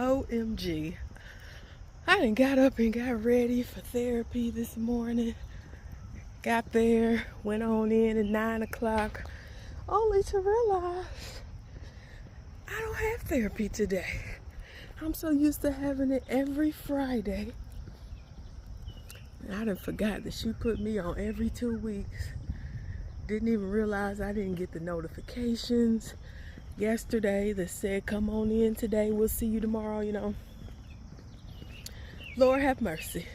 OMG. I done got up and got ready for therapy this morning. Got there, went on in at 9 o'clock, only to realize I don't have therapy today. I'm so used to having it every Friday. And I done forgot that she put me on every 2 weeks. Didn't even realize I didn't get the notifications yesterday that said, come on in today, we'll see you tomorrow, you know. Lord have mercy.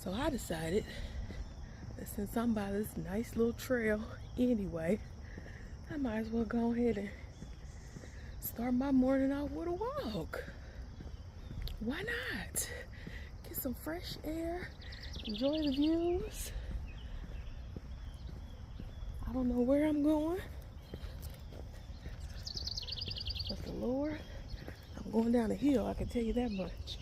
So I decided that since I'm by this nice little trail anyway, I might as well go ahead and start my morning off with a walk. Why not? Get some fresh air, enjoy the views. I don't know where I'm going, but the Lord, I'm going down a hill, I can tell you that much.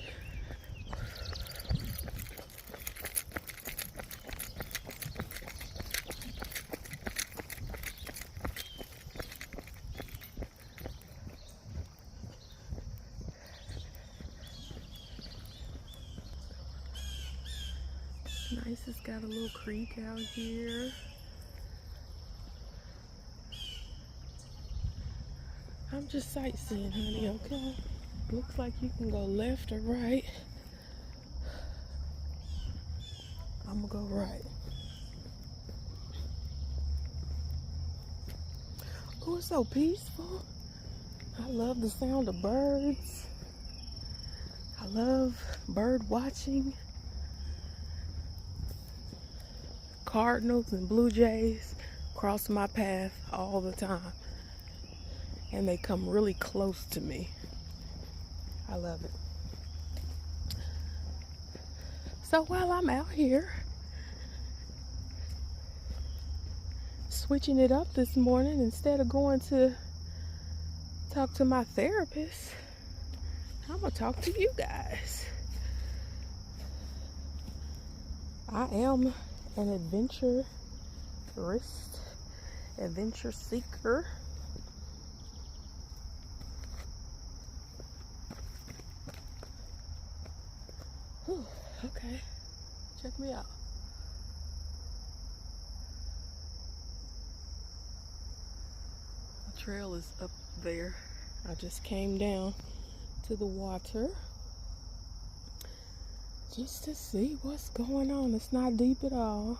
Nice, it's got a little creek out here. I'm just sightseeing, honey, okay? Looks like you can go left or right. I'm gonna go right. Oh, it's so peaceful. I love the sound of birds. I love bird watching. Cardinals and blue jays cross my path all the time. And they come really close to me. I love it. So while I'm out here switching it up this morning, instead of going to talk to my therapist, I'm gonna talk to you guys. I am an adventure seeker. Whew, okay, check me out. The trail is up there. I just came down to the water just to see what's going on. It's not deep at all.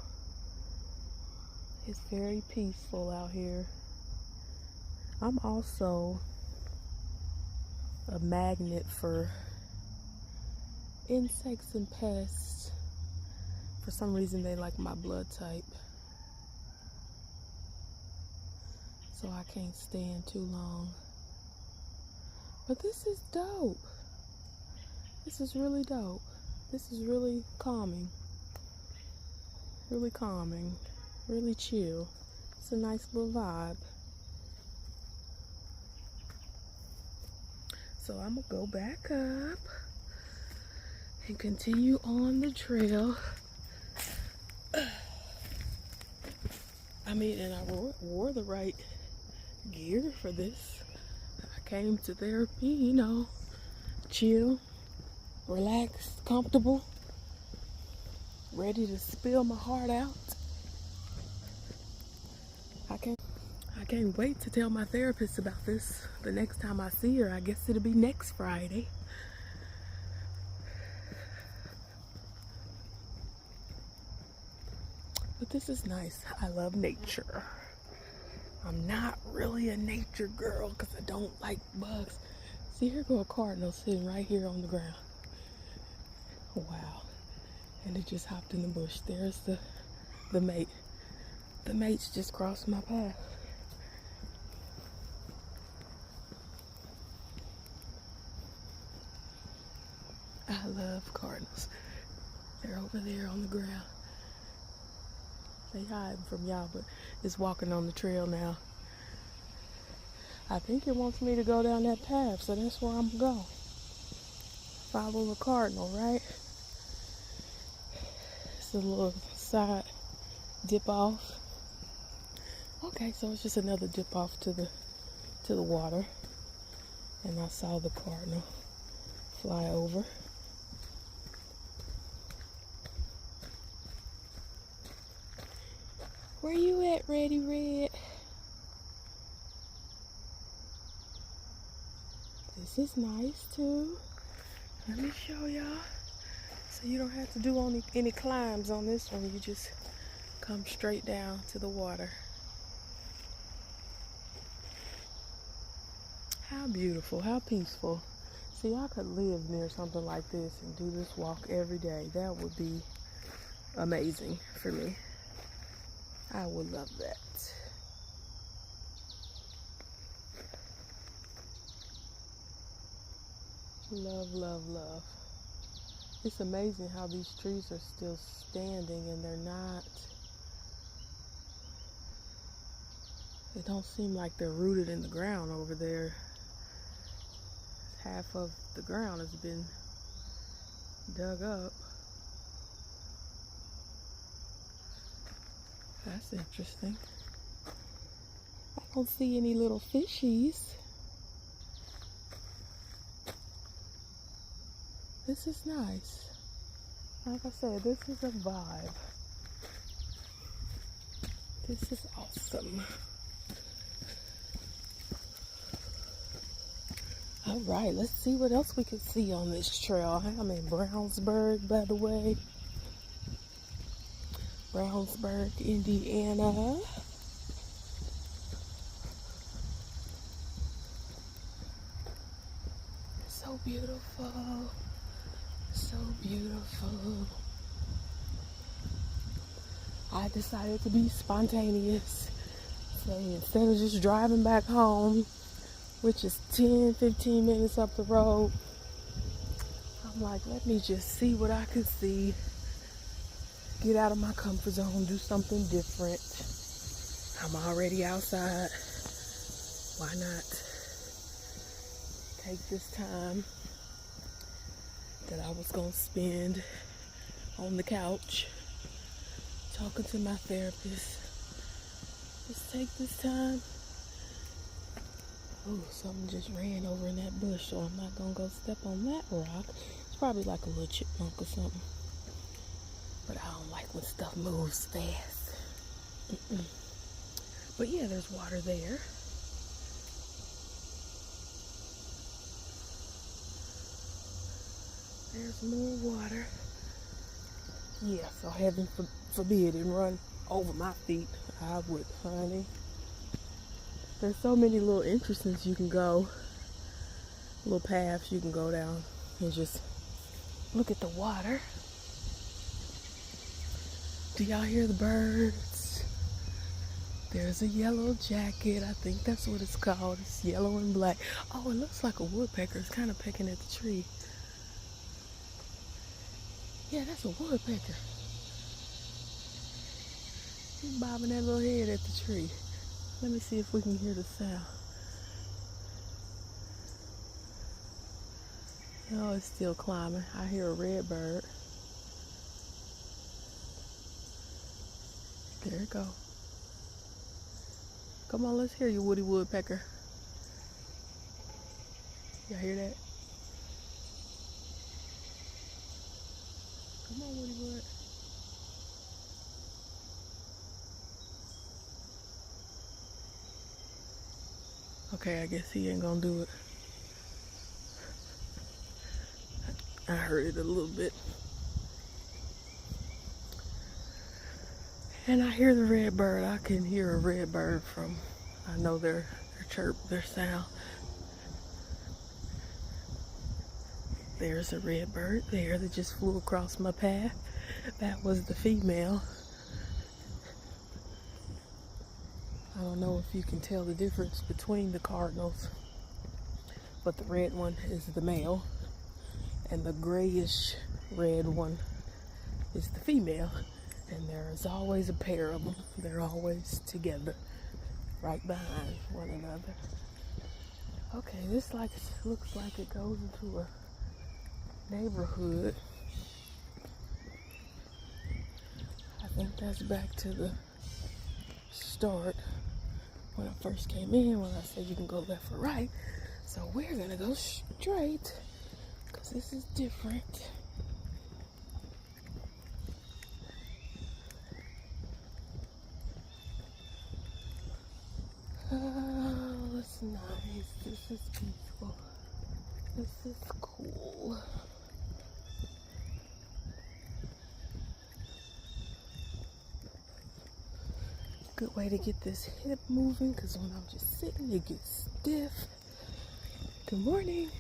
It's very peaceful out here. I'm also a magnet for insects and pests. For some reason they like my blood type. So I can't stand too long. But this is dope. This is really dope. This is really calming. Really calming. Really chill. It's a nice little vibe. So I'm gonna go back up and continue on the trail. I mean, and I wore the right gear for this. I came to therapy, you know, chill, relaxed, comfortable, ready to spill my heart out. I can't wait to tell my therapist about this the next time I see her. I guess it'll be next Friday. But this is nice. I love nature. I'm not really a nature girl because I don't like bugs. See, here go a cardinal sitting right here on the ground. Wow. And it just hopped in the bush. There's the mate. The mates just crossed my path. I love cardinals. They're over there on the ground. They hide from y'all, but it's walking on the trail now. I think it wants me to go down that path, so that's where I'm going. Follow the cardinal, right? It's a little side dip off. Okay, so it's just another dip off to the water. and I saw the cardinal fly over. Where you at, Reddy Red? This is nice too. Let me show y'all. So you don't have to do any climbs on this one. You just come straight down to the water. How beautiful, how peaceful. See, I could live near something like this and do this walk every day. That would be amazing for me. I would love that. Love, love, love. It's amazing how these trees are still standing and they don't seem like they're rooted in the ground over there. Half of the ground has been dug up. That's interesting. I don't see any little fishies. This is nice. Like I said, this is a vibe. This is awesome. All right, let's see what else we can see on this trail. I'm in Brownsburg, by the way. Brownsburg, Indiana. So beautiful. So beautiful. I decided to be spontaneous. So instead of just driving back home, which is 10-15 minutes up the road, I'm like, let me just see what I can see. Get out of my comfort zone, do something different. I'm already outside. Why not take this time that I was gonna spend on the couch talking to my therapist? Just take this time. Oh, something just ran over in that bush, so I'm not gonna go step on that rock. It's probably like a little chipmunk or something. But I don't like when stuff moves fast. But yeah, there's water there. There's more water. Yeah, so heaven forbid it run over my feet. I would, honey. There's so many little entrances you can go, little paths you can go down and just look at the water. Do y'all hear the birds? There's a yellow jacket. I think that's what it's called. It's yellow and black. Oh, it looks like a woodpecker. It's kind of pecking at the tree. Yeah, that's a woodpecker. He's bobbing that little head at the tree. Let me see if we can hear the sound. Oh, it's still climbing. I hear a red bird. There it go. Come on, let's hear you, Woody Woodpecker. Y'all hear that? Come on, Woody Wood. Okay, I guess he ain't gonna do it. I heard it a little bit. And I hear the red bird. I can hear a red bird from, I know their chirp, their sound. There's a red bird there that just flew across my path. That was the female. I don't know if you can tell the difference between the cardinals, but the red one is the male, and the grayish red one is the female. And there is always a pair of them. They're always together, right behind one another. Okay, this looks like it goes into a neighborhood. I think that's back to the start when I first came in, when I said you can go left or right. So we're gonna go straight because this is different. Oh, it's nice. This is peaceful. This is cool. Good way to get this hip moving because when I'm just sitting, it gets stiff. Good morning.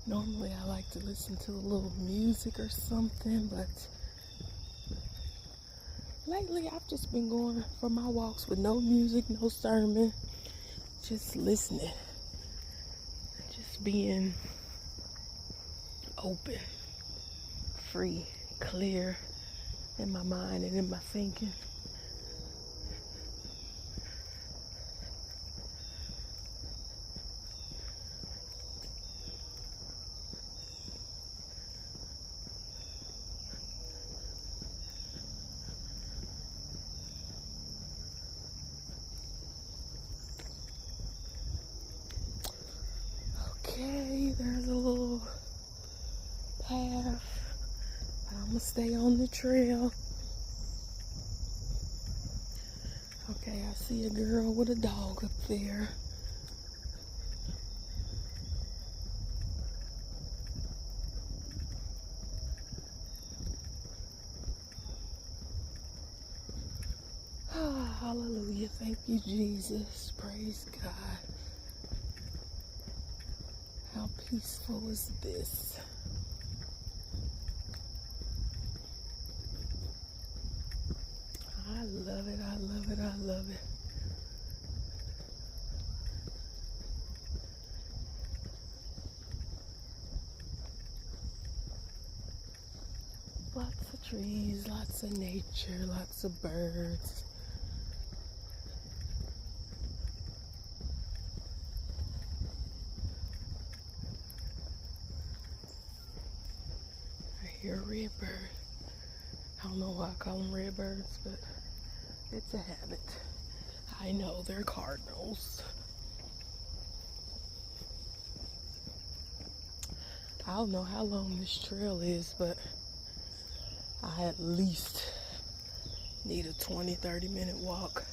Normally I like to listen to a little music or something, but lately I've just been going for my walks with no music, no sermon, just listening, just being open, free, clear in my mind and in my thinking. Okay, there's a little path, but I'm gonna stay on the trail. Okay, I see a girl with a dog up there. Ah, hallelujah, thank you, Jesus, praise God. How peaceful is this? I love it, I love it, I love it. Lots of trees, lots of nature, lots of birds. I hear a red bird. I don't know why I call them red birds, but it's a habit. I know they're cardinals. I don't know how long this trail is, but I at least need a 20-30 minute walk.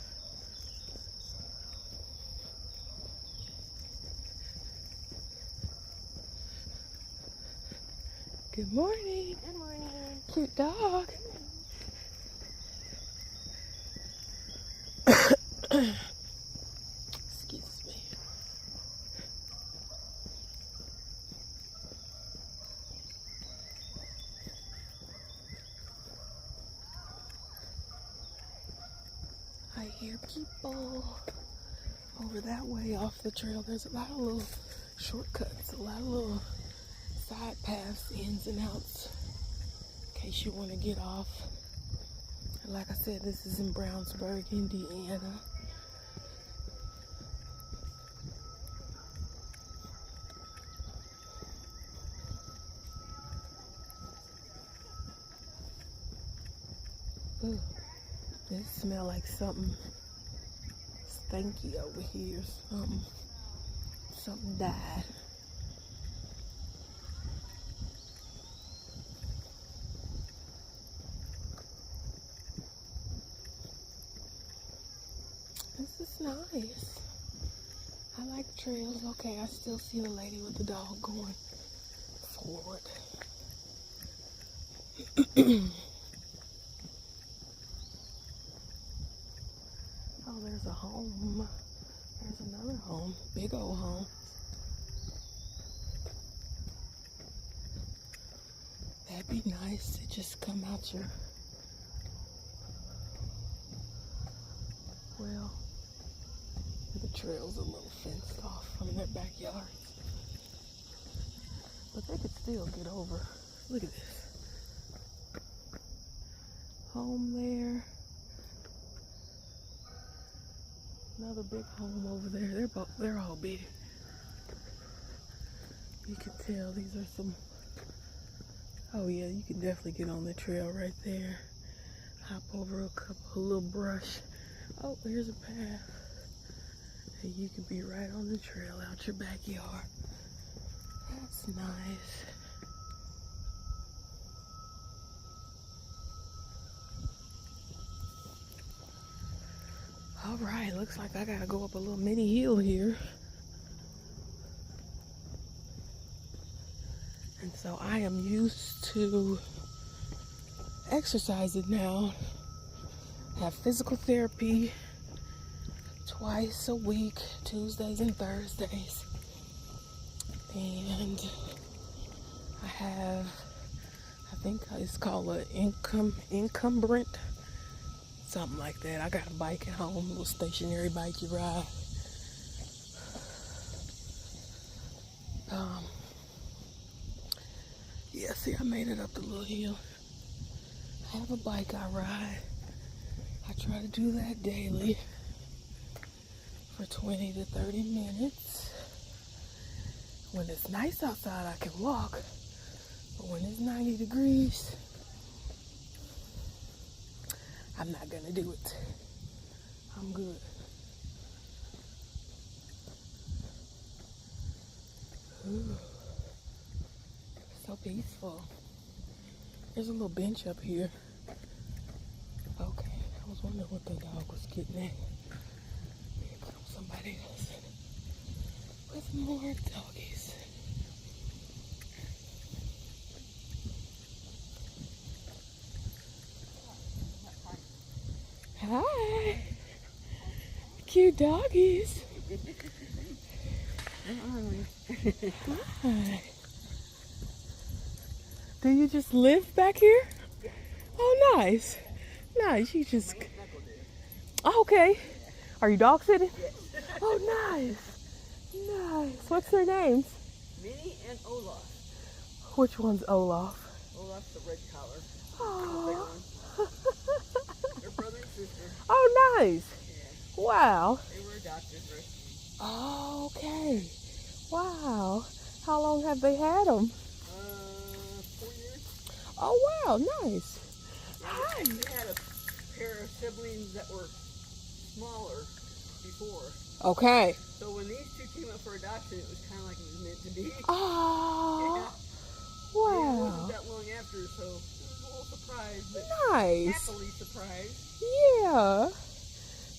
Good morning. Good morning. Cute dog. Excuse me. I hear people over that way off the trail. There's a lot of little shortcuts, a lot of little side paths, ins and outs, in case you want to get off. And like I said, this is in Brownsburg, Indiana. Ooh, it smells like something stinky over here. Something died. This is nice. I like trails. Okay, I still see the lady with the dog going forward. Oh, there's a home. There's another home. Big old home. That'd be nice to just come out your... Well, the trail's a little fenced off from their backyards. But they could still get over. Look at this. Home there. Another big home over there. They're all big. You can tell these are some... Oh yeah, you can definitely get on the trail right there. Hop over a little brush. Oh, here's a path. And you can be right on the trail out your backyard. That's nice. All right, looks like I gotta go up a little mini hill here. And so I am used to exercising now. Have physical therapy twice a week, Tuesdays and Thursdays. And I think it's called an encumbrant, something like that. I got a bike at home, a little stationary bike you ride. Yeah, see, I made it up the little hill. I have a bike I ride. I try to do that daily for 20 to 30 minutes. When it's nice outside, I can walk. But when it's 90 degrees, I'm not gonna do it. I'm good. Ooh, so peaceful. There's a little bench up here. Okay, I was wondering what the dog was getting at. Here comes somebody else with more doggies. Hi, cute doggies. Hi. Do you just live back here? Oh, nice. Nice. You just. Oh, okay. Are you dog sitting? Oh, nice. Nice. What's their names? Minnie and Olaf. Which one's Olaf? Olaf's the red collar. Oh. They're brother and sister. Oh, nice. Yeah. Wow. They were adopted, rescued. Oh, okay. Wow. How long have they had them? 4 years. Oh, wow. Nice. Hi. They had a pair of siblings that were smaller before. Okay. So when these two came up for adoption, it was kind of like it was meant to be. Oh. Yeah. Wow. Yeah, it wasn't that long after, so it was a little surprised, but Nice. happily surprised. Yeah.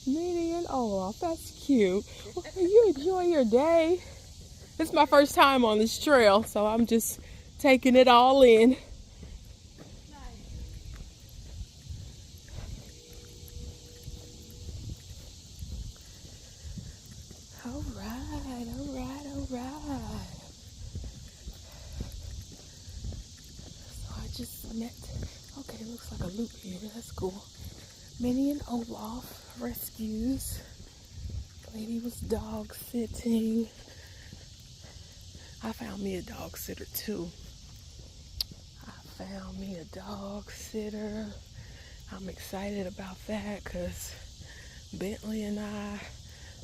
Minnie and Olaf. That's cute. Well, you enjoy your day. It's my first time on this trail, so I'm just taking it all in. All right, all right, all right. So I just met, okay, it looks like a loop here. That's cool. Minnie and Olaf rescues. Lady was dog sitting. I found me a dog sitter too. I found me a dog sitter. I'm excited about that because Bentley and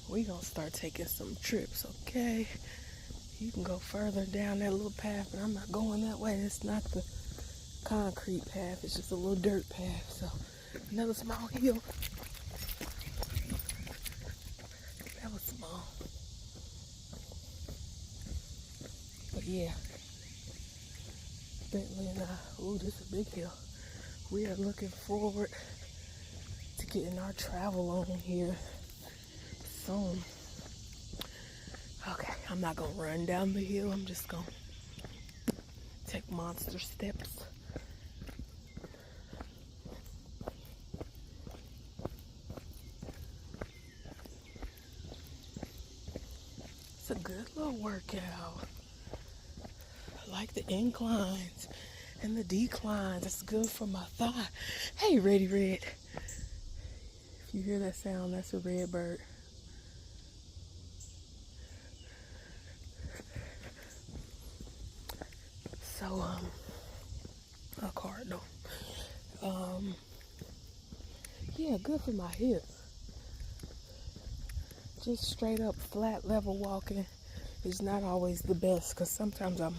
we gonna start taking some trips, okay? You can go further down that little path, but I'm not going that way. It's not the concrete path, it's just a little dirt path. So another small hill. That was small. But yeah, Bentley and ooh, this is a big hill. We are looking forward to getting our travel on here soon. Okay, I'm not gonna run down the hill. I'm just gonna take monster steps. It's a good little workout. I like the inclines and the declines. It's good for my thigh. Hey, Reddy Red. If you hear that sound, that's a red bird. So, a cardinal. Yeah, good for my hip. Just straight up flat level walking is not always the best because sometimes I'm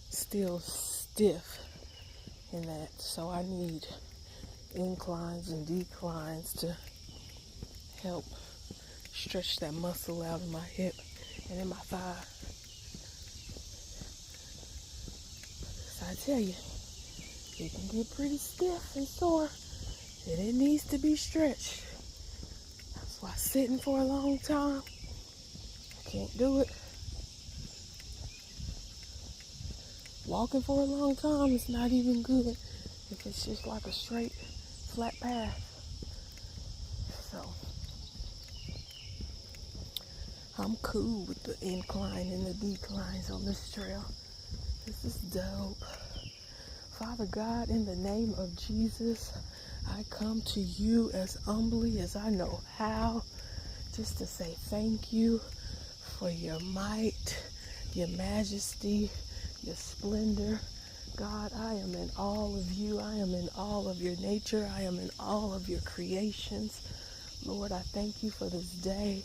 still stiff in that. So I need inclines and declines to help stretch that muscle out in my hip and in my thigh. So I tell you, it can get pretty stiff and sore, and it needs to be stretched. That's why sitting for a long time, I can't do it. Walking for a long time is not even good if it's just like a straight, flat path. So I'm cool with the incline and the declines on this trail. This is dope. Father God, in the name of Jesus, I come to you as humbly as I know how, just to say thank you for your might, your majesty, your splendor. God, I am in awe of you. I am in awe of your nature. I am in awe of your creations. Lord, I thank you for this day.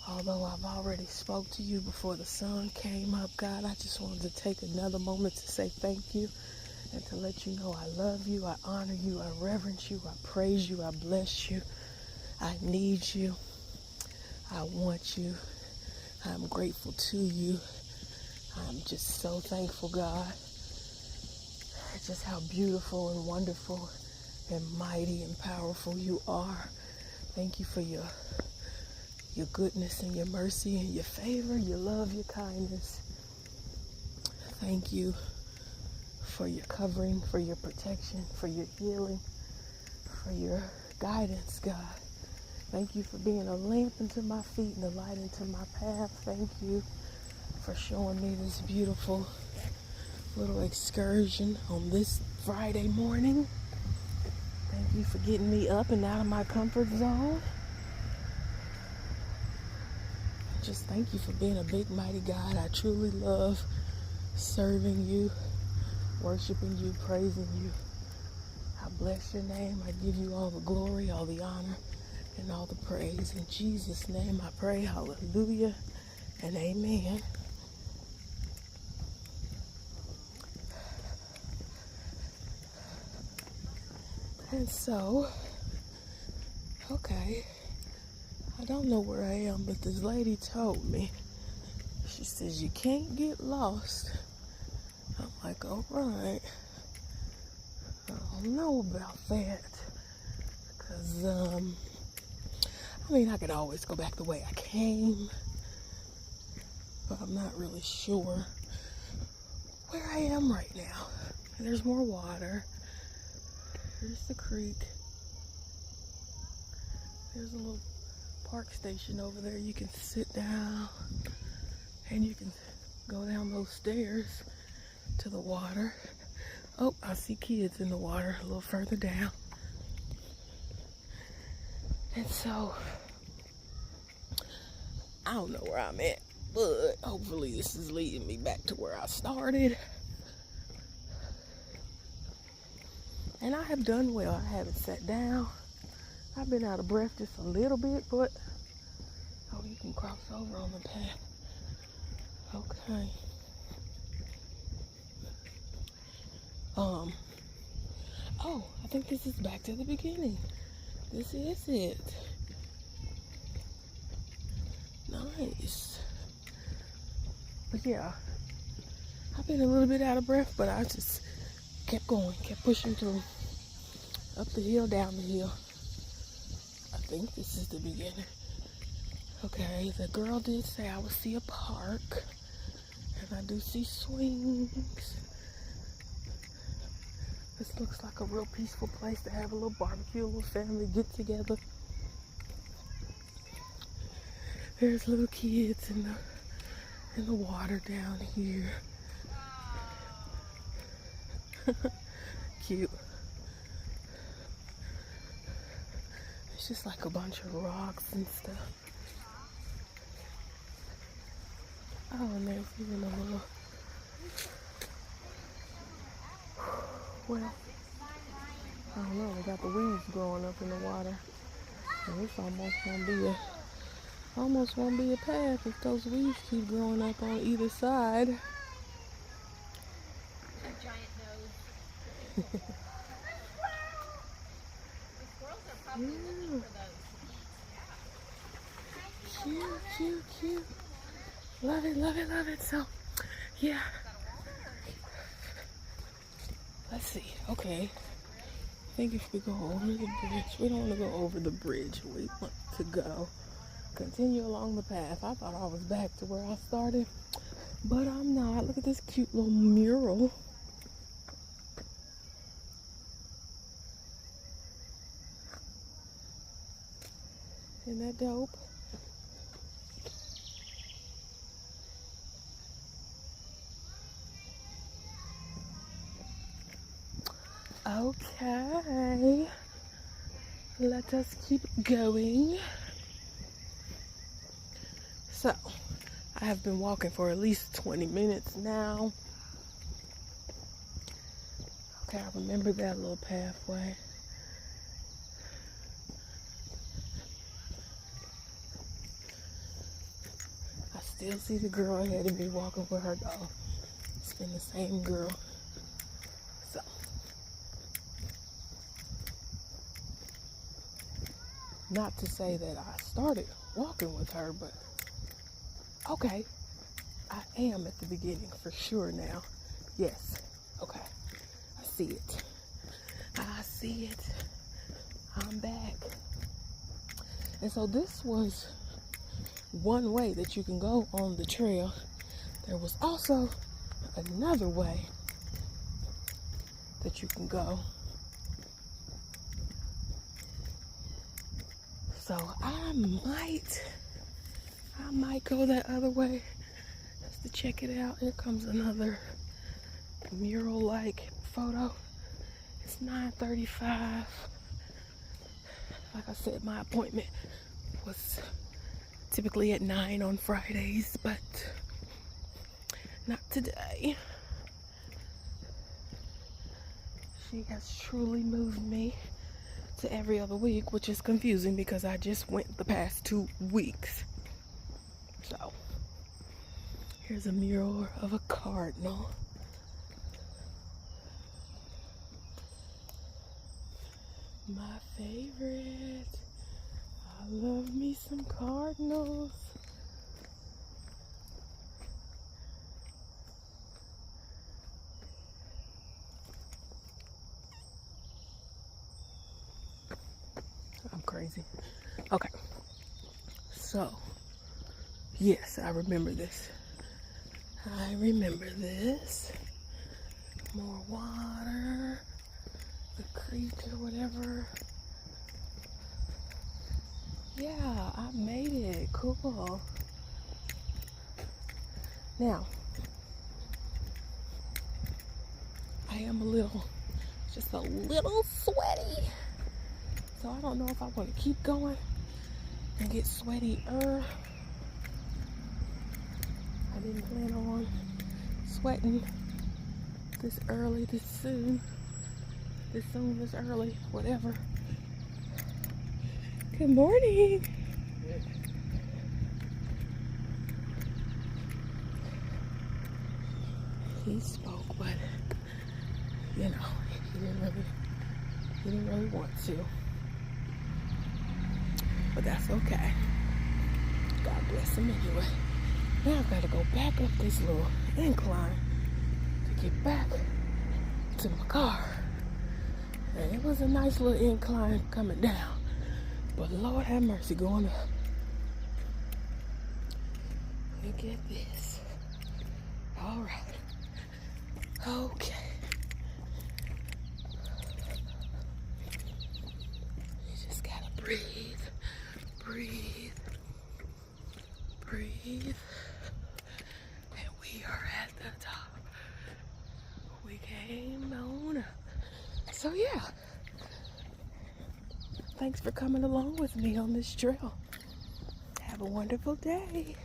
Although I've already spoke to you before the sun came up, God, I just wanted to take another moment to say thank you and to let you know I love you, I honor you, I reverence you, I praise you, I bless you. I need you. I want you. I'm grateful to you. I'm just so thankful, God. Just how beautiful and wonderful and mighty and powerful you are. Thank you for your goodness and your mercy and your favor, your love, your kindness. Thank you for your covering, for your protection, for your healing, for your guidance, God. Thank you for being a lamp unto my feet and a light into my path. Thank you for showing me this beautiful little excursion on this Friday morning. Thank you for getting me up and out of my comfort zone. Just thank you for being a big, mighty God. I truly love serving you, worshiping you, praising you. I bless your name. I give you all the glory, all the honor, and all the praise. In Jesus' name I pray, hallelujah and amen. And so, okay, I don't know where I am, but this lady told me, she says, you can't get lost. I'm like, all right. I don't know about that. Because, I mean, I could always go back the way I came. But I'm not really sure where I am right now. And there's more water. Here's the creek. There's a little park station over there. You can sit down and you can go down those stairs to the water. Oh, I see kids in the water a little further down. And so, I don't know where I'm at, but hopefully this is leading me back to where I started. And I have done well. I haven't sat down. I've been out of breath just a little bit, but oh, you can cross over on the path. Okay. Oh, I think this is back to the beginning. This is it. Nice. But yeah, I've been a little bit out of breath, but I just kept going, kept pushing through. Up the hill, down the hill. I think this is the beginning. Okay, the girl did say I would see a park. And I do see swings. This looks like a real peaceful place to have a little barbecue, a little family get together. There's little kids in the water down here. Cute. It's just like a bunch of rocks and stuff. Oh, and there's even a little, well, I don't know, they got the weeds growing up in the water. And this almost won't be a path if those weeds keep growing up on either side. A giant nose. The squirrels are probably looking for those. Cute, cute, cute. Love it, love it, love it. So, yeah. Let's see. Okay. I think if we go over the bridge, we don't want to go over the bridge. We want to go continue along the path. I thought I was back to where I started, but I'm not. Look at this cute little mural. Isn't that dope? Okay, let us keep going. So, I have been walking for at least 20 minutes now. Okay, I remember that little pathway. I still see the girl ahead of me walking with her dog. It's been the same girl. So, not to say that I started walking with her, but okay, I am at the beginning for sure now. Yes, okay, I see it. I see it. I'm back. And so this was one way that you can go on the trail. There was also another way that you can go. So I might go that other way just to check it out. Here comes another mural-like photo. It's 9:35. Like I said, my appointment was typically at 9 on Fridays, but not today. She has truly moved me to every other week, which is confusing because I just went the past 2 weeks. So, here's a mural of a cardinal. My favorite. I love me some cardinals. I'm crazy. Okay. So, yes, I remember this. I remember this. More water. The creek or whatever. Yeah, I made it. Cool. Now, I am just a little sweaty. So I don't know if I want to keep going and get sweatier. I didn't plan on sweating this early, this soon, this early, whatever. Good morning. He spoke, but you know, he didn't really want to. But that's okay. God bless him anyway. Now I've got to go back up this little incline to get back to my car. And it was a nice little incline coming down. But Lord have mercy going up. Look at this. All right. Okay. You just gotta breathe. Breathe. Breathe. And we are at the top. We came on up. So yeah. Thanks for coming along with me on this trail. Have a wonderful day.